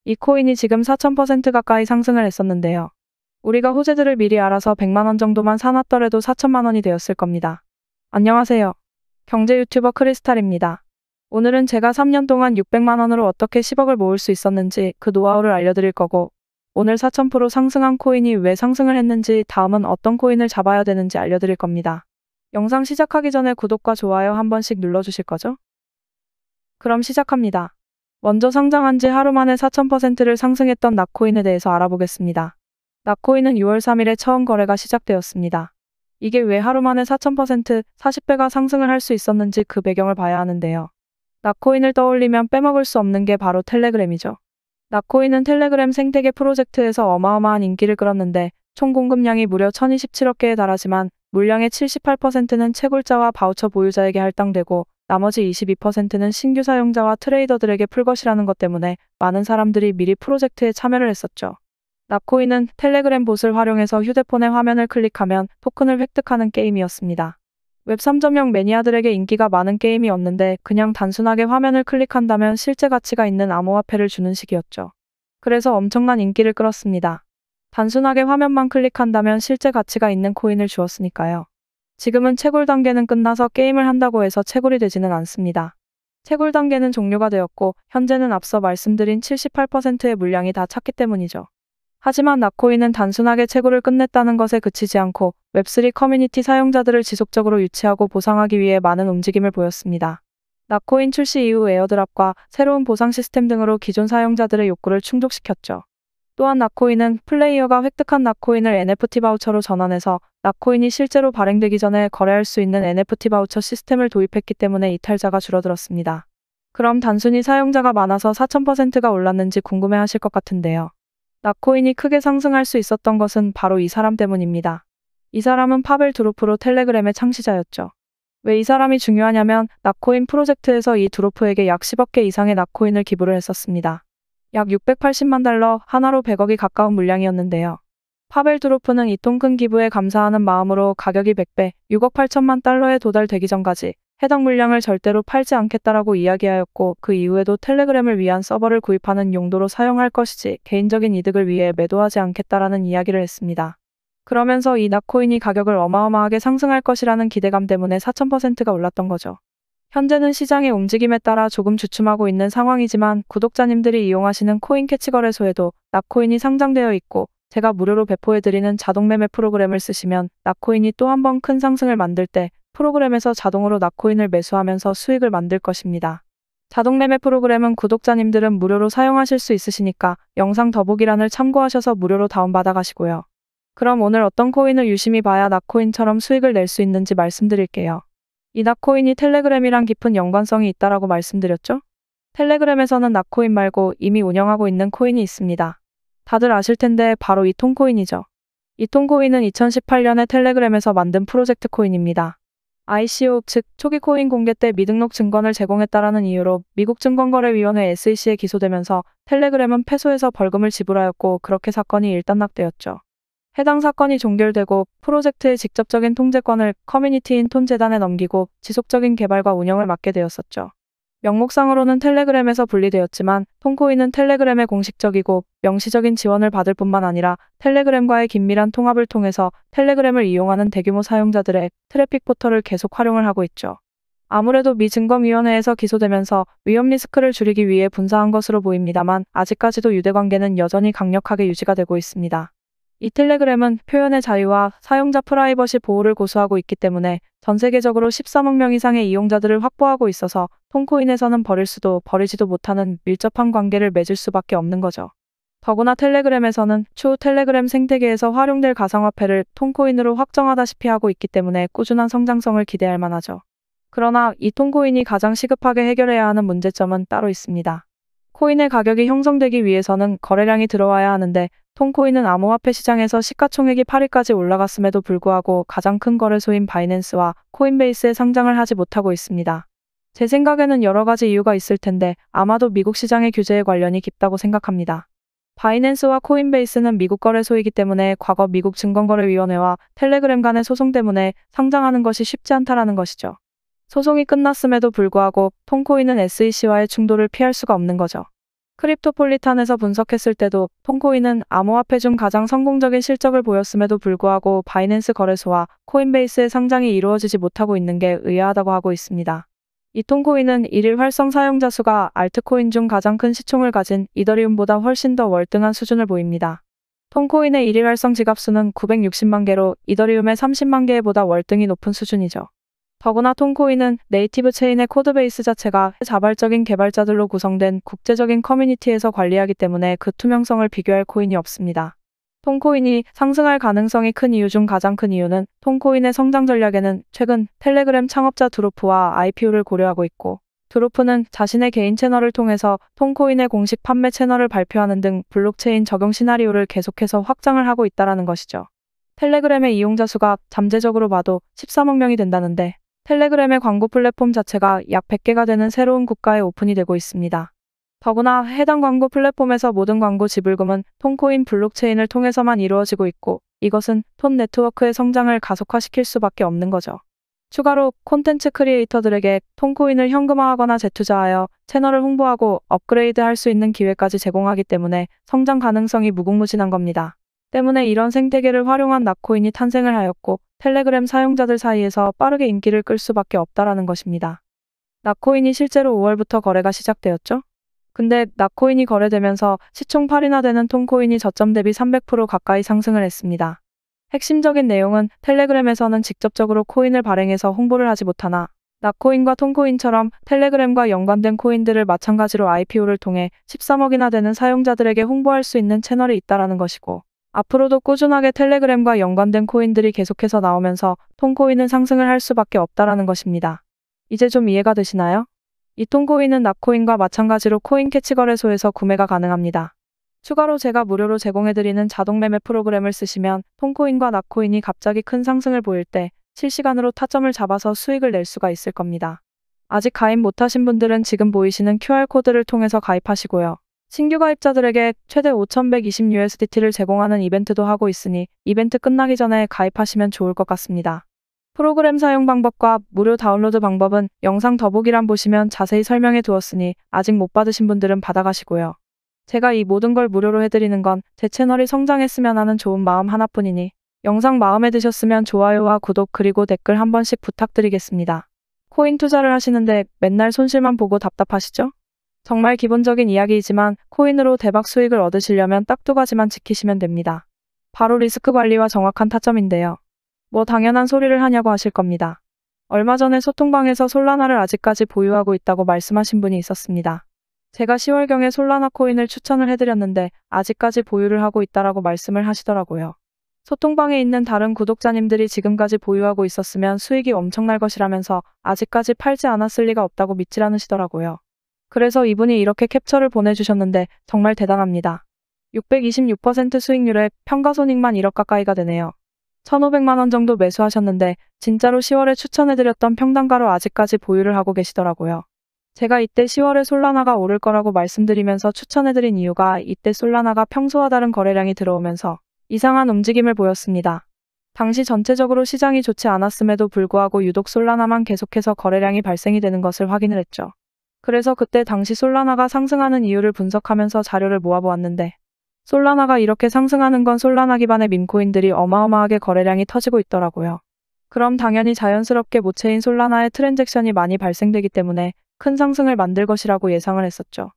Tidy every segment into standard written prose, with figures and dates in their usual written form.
이 코인이 지금 4000% 가까이 상승을 했었는데요. 우리가 호재들을 미리 알아서 100만원 정도만 사놨더라도 4000만원이 되었을 겁니다. 안녕하세요. 경제 유튜버 크리스탈입니다. 오늘은 제가 3년 동안 600만원으로 어떻게 10억을 모을 수 있었는지 그 노하우를 알려드릴 거고, 오늘 4000% 상승한 코인이 왜 상승을 했는지, 다음은 어떤 코인을 잡아야 되는지 알려드릴 겁니다. 영상 시작하기 전에 구독과 좋아요 한 번씩 눌러주실 거죠? 그럼 시작합니다. 먼저 상장한 지 하루 만에 4000%를 상승했던 낙코인에 대해서 알아보겠습니다. 낙코인은 6월 3일에 처음 거래가 시작되었습니다. 이게 왜 하루 만에 4000%, 40배가 상승을 할 수 있었는지 그 배경을 봐야 하는데요. 낙코인을 떠올리면 빼먹을 수 없는 게 바로 텔레그램이죠. 낙코인은 텔레그램 생태계 프로젝트에서 어마어마한 인기를 끌었는데 총 공급량이 무려 1027억 개에 달하지만 물량의 78%는 채굴자와 바우처 보유자에게 할당되고 나머지 22%는 신규 사용자와 트레이더들에게 풀 것이라는 것 때문에 많은 사람들이 미리 프로젝트에 참여를 했었죠. 낙코인은 텔레그램 봇을 활용해서 휴대폰의 화면을 클릭하면 토큰을 획득하는 게임이었습니다. 웹 3.0 매니아들에게 인기가 많은 게임이었는데 그냥 단순하게 화면을 클릭한다면 실제 가치가 있는 암호화폐를 주는 식이었죠. 그래서 엄청난 인기를 끌었습니다. 단순하게 화면만 클릭한다면 실제 가치가 있는 코인을 주었으니까요. 지금은 채굴 단계는 끝나서 게임을 한다고 해서 채굴이 되지는 않습니다. 채굴 단계는 종료가 되었고 현재는 앞서 말씀드린 78%의 물량이 다 찼기 때문이죠. 하지만 낙코인은 단순하게 채굴을 끝냈다는 것에 그치지 않고 웹3 커뮤니티 사용자들을 지속적으로 유치하고 보상하기 위해 많은 움직임을 보였습니다. 낙코인 출시 이후 에어드랍과 새로운 보상 시스템 등으로 기존 사용자들의 욕구를 충족시켰죠. 또한 낙코인은 플레이어가 획득한 낙코인을 NFT 바우처로 전환해서 낙코인이 실제로 발행되기 전에 거래할 수 있는 NFT 바우처 시스템을 도입했기 때문에 이탈자가 줄어들었습니다. 그럼 단순히 사용자가 많아서 4000%가 올랐는지 궁금해하실 것 같은데요. 낙코인이 크게 상승할 수 있었던 것은 바로 이 사람 때문입니다. 이 사람은 파벨 두로프로 텔레그램의 창시자였죠. 왜 이 사람이 중요하냐면 낙코인 프로젝트에서 이 두로프에게 약 10억 개 이상의 낙코인을 기부를 했었습니다. 약 680만 달러, 하나로 100억이 가까운 물량이었는데요. 파벨 두로프는 이 토큰 기부에 감사하는 마음으로 가격이 100배, 6억 8천만 달러에 도달되기 전까지 해당 물량을 절대로 팔지 않겠다라고 이야기하였고 그 이후에도 텔레그램을 위한 서버를 구입하는 용도로 사용할 것이지 개인적인 이득을 위해 매도하지 않겠다라는 이야기를 했습니다. 그러면서 이 낙코인이 가격을 어마어마하게 상승할 것이라는 기대감 때문에 4000%가 올랐던 거죠. 현재는 시장의 움직임에 따라 조금 주춤하고 있는 상황이지만 구독자님들이 이용하시는 코인 캐치 거래소에도 낙코인이 상장되어 있고 제가 무료로 배포해드리는 자동 매매 프로그램을 쓰시면 낙코인이 또 한 번 큰 상승을 만들 때 프로그램에서 자동으로 낙코인을 매수하면서 수익을 만들 것입니다. 자동 매매 프로그램은 구독자님들은 무료로 사용하실 수 있으시니까 영상 더보기란을 참고하셔서 무료로 다운받아 가시고요. 그럼 오늘 어떤 코인을 유심히 봐야 낙코인처럼 수익을 낼 수 있는지 말씀드릴게요. 이 낙코인이 텔레그램이랑 깊은 연관성이 있다라고 말씀드렸죠? 텔레그램에서는 낙코인 말고 이미 운영하고 있는 코인이 있습니다. 다들 아실 텐데 바로 이톤코인이죠. 이톤코인은 2018년에 텔레그램에서 만든 프로젝트 코인입니다. ICO 즉 초기 코인 공개 때 미등록 증권을 제공했다라는 이유로 미국 증권거래위원회 SEC에 기소되면서 텔레그램은 패소해서 벌금을 지불하였고 그렇게 사건이 일단락되었죠. 해당 사건이 종결되고 프로젝트의 직접적인 통제권을 커뮤니티인 톤재단에 넘기고 지속적인 개발과 운영을 맡게 되었었죠. 명목상으로는 텔레그램에서 분리되었지만 톤코인은 텔레그램의 공식적이고 명시적인 지원을 받을 뿐만 아니라 텔레그램과의 긴밀한 통합을 통해서 텔레그램을 이용하는 대규모 사용자들의 트래픽 포털을 계속 활용을 하고 있죠. 아무래도 미 증권위원회에서 기소되면서 위험 리스크를 줄이기 위해 분사한 것으로 보입니다만 아직까지도 유대관계는 여전히 강력하게 유지가 되고 있습니다. 이 텔레그램은 표현의 자유와 사용자 프라이버시 보호를 고수하고 있기 때문에 전 세계적으로 13억 명 이상의 이용자들을 확보하고 있어서 톤코인에서는 버릴 수도 버리지도 못하는 밀접한 관계를 맺을 수밖에 없는 거죠. 더구나 텔레그램에서는 추후 텔레그램 생태계에서 활용될 가상화폐를 톤코인으로 확정하다시피 하고 있기 때문에 꾸준한 성장성을 기대할 만하죠. 그러나 이 톤코인이 가장 시급하게 해결해야 하는 문제점은 따로 있습니다. 코인의 가격이 형성되기 위해서는 거래량이 들어와야 하는데 톤코인은 암호화폐 시장에서 시가총액이 8위까지 올라갔음에도 불구하고 가장 큰 거래소인 바이낸스와 코인베이스에 상장을 하지 못하고 있습니다. 제 생각에는 여러 가지 이유가 있을 텐데 아마도 미국 시장의 규제에 관련이 깊다고 생각합니다. 바이낸스와 코인베이스는 미국 거래소이기 때문에 과거 미국 증권거래위원회와 텔레그램 간의 소송 때문에 상장하는 것이 쉽지 않다라는 것이죠. 소송이 끝났음에도 불구하고 톤코인은 SEC와의 충돌을 피할 수가 없는 거죠. 크립토폴리탄에서 분석했을 때도 톤코인은 암호화폐 중 가장 성공적인 실적을 보였음에도 불구하고 바이낸스 거래소와 코인베이스의 상장이 이루어지지 못하고 있는 게 의아하다고 하고 있습니다. 이 톤코인은 일일 활성 사용자 수가 알트코인 중 가장 큰 시총을 가진 이더리움보다 훨씬 더 월등한 수준을 보입니다. 톤코인의 일일 활성 지갑 수는 960만 개로 이더리움의 30만 개보다 월등히 높은 수준이죠. 더구나 톤코인은 네이티브 체인의 코드베이스 자체가 자발적인 개발자들로 구성된 국제적인 커뮤니티에서 관리하기 때문에 그 투명성을 비교할 코인이 없습니다. 톤코인이 상승할 가능성이 큰 이유 중 가장 큰 이유는 톤코인의 성장 전략에는 최근 텔레그램 창업자 드로프와 IPO를 고려하고 있고, 드로프는 자신의 개인 채널을 통해서 톤코인의 공식 판매 채널을 발표하는 등 블록체인 적용 시나리오를 계속해서 확장을 하고 있다는 것이죠. 텔레그램의 이용자 수가 잠재적으로 봐도 13억 명이 된다는데, 텔레그램의 광고 플랫폼 자체가 약 100개가 되는 새로운 국가에 오픈이 되고 있습니다. 더구나 해당 광고 플랫폼에서 모든 광고 지불금은 톤코인 블록체인을 통해서만 이루어지고 있고, 이것은 톤 네트워크의 성장을 가속화시킬 수밖에 없는 거죠. 추가로 콘텐츠 크리에이터들에게 톤코인을 현금화하거나 재투자하여 채널을 홍보하고 업그레이드할 수 있는 기회까지 제공하기 때문에 성장 가능성이 무궁무진한 겁니다. 때문에 이런 생태계를 활용한 낫코인이 탄생을 하였고, 텔레그램 사용자들 사이에서 빠르게 인기를 끌 수밖에 없다라는 것입니다. 낫코인이 실제로 5월부터 거래가 시작되었죠? 근데 낫코인이 거래되면서 시총 8이나 되는 톤코인이 저점 대비 300% 가까이 상승을 했습니다. 핵심적인 내용은 텔레그램에서는 직접적으로 코인을 발행해서 홍보를 하지 못하나, 낫코인과 톤코인처럼 텔레그램과 연관된 코인들을 마찬가지로 IPO를 통해 13억이나 되는 사용자들에게 홍보할 수 있는 채널이 있다라는 것이고, 앞으로도 꾸준하게 텔레그램과 연관된 코인들이 계속해서 나오면서 톤코인은 상승을 할 수밖에 없다라는 것입니다. 이제 좀 이해가 되시나요? 이 톤코인은 낫코인과 마찬가지로 코인 캐치 거래소에서 구매가 가능합니다. 추가로 제가 무료로 제공해드리는 자동 매매 프로그램을 쓰시면 톤코인과 낫코인이 갑자기 큰 상승을 보일 때 실시간으로 타점을 잡아서 수익을 낼 수가 있을 겁니다. 아직 가입 못하신 분들은 지금 보이시는 QR코드를 통해서 가입하시고요. 신규 가입자들에게 최대 5,120USDT를 제공하는 이벤트도 하고 있으니 이벤트 끝나기 전에 가입하시면 좋을 것 같습니다. 프로그램 사용 방법과 무료 다운로드 방법은 영상 더보기란 보시면 자세히 설명해 두었으니 아직 못 받으신 분들은 받아가시고요. 제가 이 모든 걸 무료로 해드리는 건 제 채널이 성장했으면 하는 좋은 마음 하나뿐이니 영상 마음에 드셨으면 좋아요와 구독 그리고 댓글 한 번씩 부탁드리겠습니다. 코인 투자를 하시는데 맨날 손실만 보고 답답하시죠? 정말 기본적인 이야기이지만 코인으로 대박 수익을 얻으시려면 딱 두 가지만 지키시면 됩니다. 바로 리스크 관리와 정확한 타점인데요. 뭐 당연한 소리를 하냐고 하실 겁니다. 얼마 전에 소통방에서 솔라나를 아직까지 보유하고 있다고 말씀하신 분이 있었습니다. 제가 10월경에 솔라나 코인을 추천을 해드렸는데 아직까지 보유를 하고 있다라고 말씀을 하시더라고요. 소통방에 있는 다른 구독자님들이 지금까지 보유하고 있었으면 수익이 엄청날 것이라면서 아직까지 팔지 않았을 리가 없다고 믿질 않으시더라고요. 그래서 이분이 이렇게 캡처를 보내주셨는데 정말 대단합니다. 626% 수익률에 평가손익만 1억 가까이가 되네요. 1,500만 원 정도 매수하셨는데 진짜로 10월에 추천해드렸던 평단가로 아직까지 보유를 하고 계시더라고요. 제가 이때 10월에 솔라나가 오를 거라고 말씀드리면서 추천해드린 이유가 이때 솔라나가 평소와 다른 거래량이 들어오면서 이상한 움직임을 보였습니다. 당시 전체적으로 시장이 좋지 않았음에도 불구하고 유독 솔라나만 계속해서 거래량이 발생이 되는 것을 확인을 했죠. 그래서 그때 당시 솔라나가 상승하는 이유를 분석하면서 자료를 모아보았는데 솔라나가 이렇게 상승하는 건 솔라나 기반의 밈코인들이 어마어마하게 거래량이 터지고 있더라고요. 그럼 당연히 자연스럽게 모체인 솔라나의 트랜잭션이 많이 발생되기 때문에 큰 상승을 만들 것이라고 예상을 했었죠.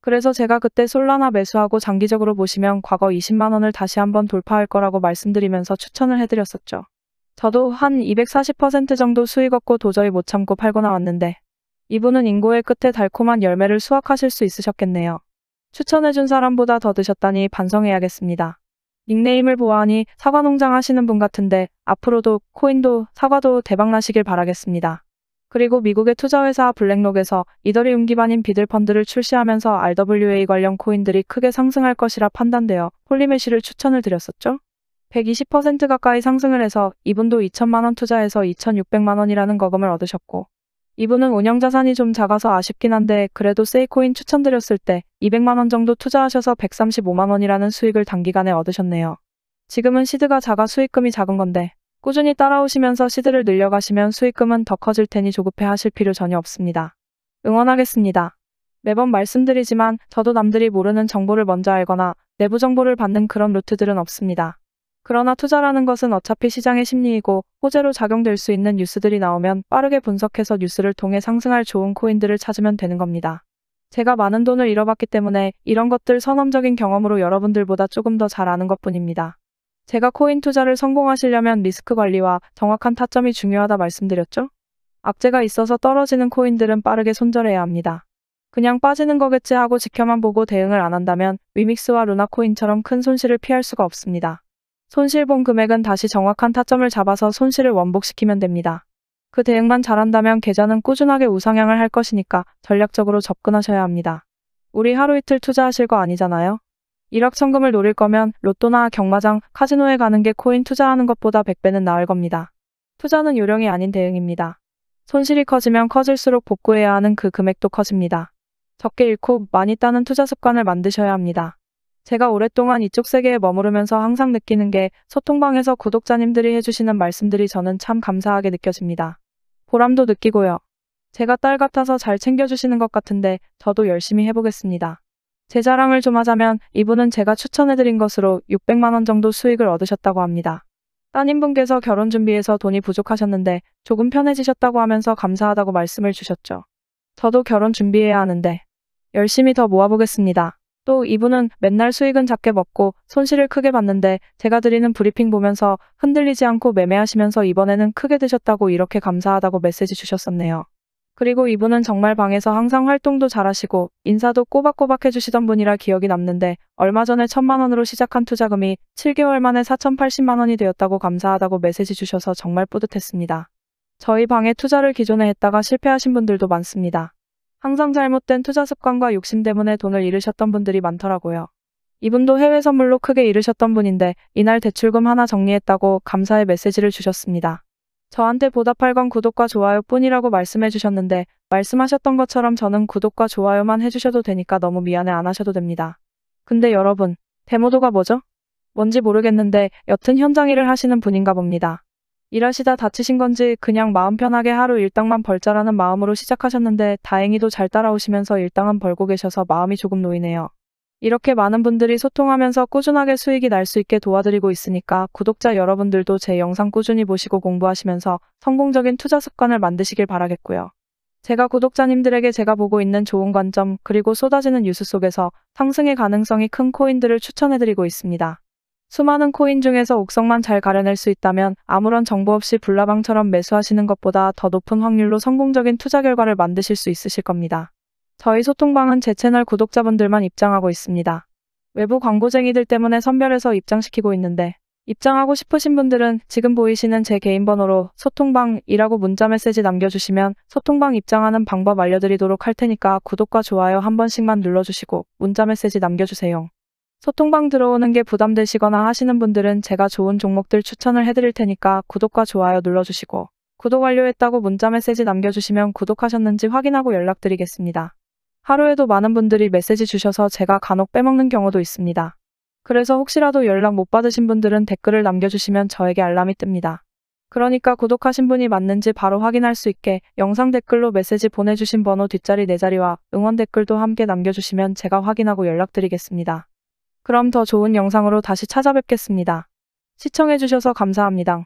그래서 제가 그때 솔라나 매수하고 장기적으로 보시면 과거 20만 원을 다시 한번 돌파할 거라고 말씀드리면서 추천을 해드렸었죠. 저도 한 240% 정도 수익 얻고 도저히 못 참고 팔고 나왔는데 이분은 인고의 끝에 달콤한 열매를 수확하실 수 있으셨겠네요. 추천해준 사람보다 더 드셨다니 반성해야겠습니다. 닉네임을 보아하니 사과농장 하시는 분 같은데 앞으로도 코인도 사과도 대박나시길 바라겠습니다. 그리고 미국의 투자회사 블랙록에서 이더리움 기반인 비들펀드를 출시하면서 RWA 관련 코인들이 크게 상승할 것이라 판단되어 홀리메쉬를 추천을 드렸었죠. 120% 가까이 상승을 해서 이분도 2천만 원 투자해서 2,600만 원이라는 거금을 얻으셨고 이분은 운영자산이 좀 작아서 아쉽긴 한데 그래도 세이코인 추천드렸을 때 200만 원 정도 투자하셔서 135만 원이라는 수익을 단기간에 얻으셨네요. 지금은 시드가 작아 수익금이 작은 건데 꾸준히 따라오시면서 시드를 늘려가시면 수익금은 더 커질 테니 조급해 하실 필요 전혀 없습니다. 응원하겠습니다. 매번 말씀드리지만 저도 남들이 모르는 정보를 먼저 알거나 내부 정보를 받는 그런 루트들은 없습니다. 그러나 투자라는 것은 어차피 시장의 심리이고 호재로 작용될 수 있는 뉴스들이 나오면 빠르게 분석해서 뉴스를 통해 상승할 좋은 코인들을 찾으면 되는 겁니다. 제가 많은 돈을 잃어봤기 때문에 이런 것들 선험적인 경험으로 여러분들보다 조금 더 잘 아는 것뿐입니다. 제가 코인 투자를 성공하시려면 리스크 관리와 정확한 타점이 중요하다 말씀드렸죠? 악재가 있어서 떨어지는 코인들은 빠르게 손절해야 합니다. 그냥 빠지는 거겠지 하고 지켜만 보고 대응을 안 한다면 위믹스와 루나코인처럼 큰 손실을 피할 수가 없습니다. 손실 본 금액은 다시 정확한 타점을 잡아서 손실을 원복시키면 됩니다. 그 대응만 잘한다면 계좌는 꾸준하게 우상향을 할 것이니까 전략적으로 접근하셔야 합니다. 우리 하루 이틀 투자하실 거 아니잖아요? 일확천금을 노릴 거면 로또나 경마장, 카지노에 가는 게 코인 투자하는 것보다 100배는 나을 겁니다. 투자는 요령이 아닌 대응입니다. 손실이 커지면 커질수록 복구해야 하는 그 금액도 커집니다. 적게 잃고 많이 따는 투자 습관을 만드셔야 합니다. 제가 오랫동안 이쪽 세계에 머무르면서 항상 느끼는 게 소통방에서 구독자님들이 해주시는 말씀들이 저는 참 감사하게 느껴집니다. 보람도 느끼고요. 제가 딸 같아서 잘 챙겨주시는 것 같은데 저도 열심히 해보겠습니다. 제 자랑을 좀 하자면 이분은 제가 추천해드린 것으로 600만 원 정도 수익을 얻으셨다고 합니다. 따님분께서 결혼 준비해서 돈이 부족하셨는데 조금 편해지셨다고 하면서 감사하다고 말씀을 주셨죠. 저도 결혼 준비해야 하는데 열심히 더 모아보겠습니다. 또 이분은 맨날 수익은 작게 먹고 손실을 크게 봤는데 제가 드리는 브리핑 보면서 흔들리지 않고 매매하시면서 이번에는 크게 드셨다고 이렇게 감사하다고 메시지 주셨었네요. 그리고 이분은 정말 방에서 항상 활동도 잘하시고 인사도 꼬박꼬박 해주시던 분이라 기억이 남는데 얼마 전에 1000만 원으로 시작한 투자금이 7개월 만에 4080만 원이 되었다고 감사하다고 메시지 주셔서 정말 뿌듯했습니다. 저희 방에 투자를 기존에 했다가 실패하신 분들도 많습니다. 항상 잘못된 투자 습관과 욕심 때문에 돈을 잃으셨던 분들이 많더라고요. 이분도 해외 선물로 크게 잃으셨던 분인데 이날 대출금 하나 정리했다고 감사의 메시지를 주셨습니다. 저한테 보답할 건 구독과 좋아요 뿐이라고 말씀해 주셨는데 말씀하셨던 것처럼 저는 구독과 좋아요만 해주셔도 되니까 너무 미안해 안 하셔도 됩니다. 근데 여러분, 데모도가 뭐죠? 뭔지 모르겠는데 여튼 현장 일을 하시는 분인가 봅니다. 일하시다 다치신 건지 그냥 마음 편하게 하루 일당만 벌자라는 마음으로 시작하셨는데 다행히도 잘 따라오시면서 일당은 벌고 계셔서 마음이 조금 놓이네요. 이렇게 많은 분들이 소통하면서 꾸준하게 수익이 날 수 있게 도와드리고 있으니까 구독자 여러분들도 제 영상 꾸준히 보시고 공부하시면서 성공적인 투자 습관을 만드시길 바라겠고요. 제가 구독자님들에게 제가 보고 있는 좋은 관점 그리고 쏟아지는 뉴스 속에서 상승의 가능성이 큰 코인들을 추천해드리고 있습니다. 수많은 코인 중에서 옥석만 잘 가려낼 수 있다면 아무런 정보 없이 불나방처럼 매수하시는 것보다 더 높은 확률로 성공적인 투자 결과를 만드실 수 있으실 겁니다. 저희 소통방은 제 채널 구독자분들만 입장하고 있습니다. 외부 광고쟁이들 때문에 선별해서 입장시키고 있는데 입장하고 싶으신 분들은 지금 보이시는 제 개인 번호로 소통방이라고 문자 메시지 남겨주시면 소통방 입장하는 방법 알려드리도록 할 테니까 구독과 좋아요 한 번씩만 눌러주시고 문자 메시지 남겨주세요. 소통방 들어오는 게 부담되시거나 하시는 분들은 제가 좋은 종목들 추천을 해드릴 테니까 구독과 좋아요 눌러주시고 구독 완료했다고 문자 메시지 남겨주시면 구독하셨는지 확인하고 연락드리겠습니다. 하루에도 많은 분들이 메시지 주셔서 제가 간혹 빼먹는 경우도 있습니다. 그래서 혹시라도 연락 못 받으신 분들은 댓글을 남겨주시면 저에게 알람이 뜹니다. 그러니까 구독하신 분이 맞는지 바로 확인할 수 있게 영상 댓글로 메시지 보내주신 번호 뒷자리 4자리와 응원 댓글도 함께 남겨주시면 제가 확인하고 연락드리겠습니다. 그럼 더 좋은 영상으로 다시 찾아뵙겠습니다. 시청해주셔서 감사합니다.